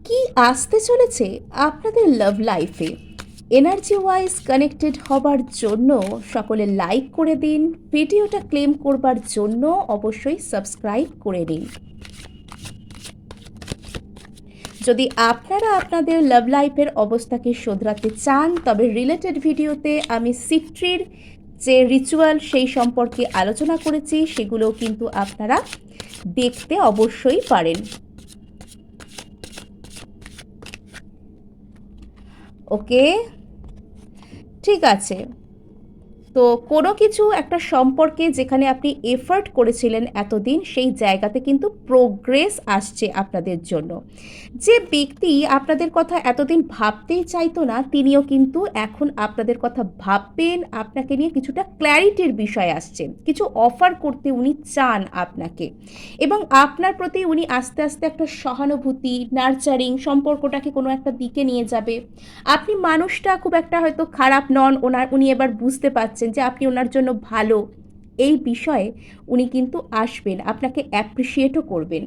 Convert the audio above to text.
কি আসতে চলেছে আপনাদের লাভ লাইফে? এনার্জি ওয়াইজ কানেক্টেড হবার জন্য সকলে লাইক করে দিন। ভিডিওটা ক্লেম করবার জন্য অবশ্যই সাবস্ক্রাইব করে নিন। যদি আপনারা আপনাদের লাভ লাইফের অবস্থাকে শোধরাতে চান তবে রিলেটেড ভিডিওতে আমি সিট্রির যে রিচুয়াল সেই সম্পর্কে আলোচনা করেছি, সেগুলো কিন্তু আপনারা দেখতে অবশ্যই পারেন। ওকে, ঠিক আছে। তো কোনো কিছু একটা সম্পর্কে যেখানে আপনি এফার্ট করেছিলেন এতদিন, সেই জায়গাতে কিন্তু প্রোগ্রেস আসছে আপনাদের জন্য। যে ব্যক্তি আপনাদের কথা এতদিন ভাবতেই চাইতো না, তিনিও কিন্তু এখন আপনাদের কথা ভাববেন। আপনাকে নিয়ে কিছুটা ক্ল্যারিটির বিষয় আসছে, কিছু অফার করতে উনি চান আপনাকে, এবং আপনার প্রতি উনি আস্তে আস্তে একটা সহানুভূতি, নার্চারিং সম্পর্কটাকে কোনো একটা দিকে নিয়ে যাবে। আপনি মানুষটা খুব একটা হয়তো খারাপ নন, উনি এবার বুঝতে পারছেন যে আপনি ওনার জন্য ভালো। এই বিষয়ে উনি কিন্তু আসবেন, আপনাকে অ্যাপ্রিসিয়েটও করবেন।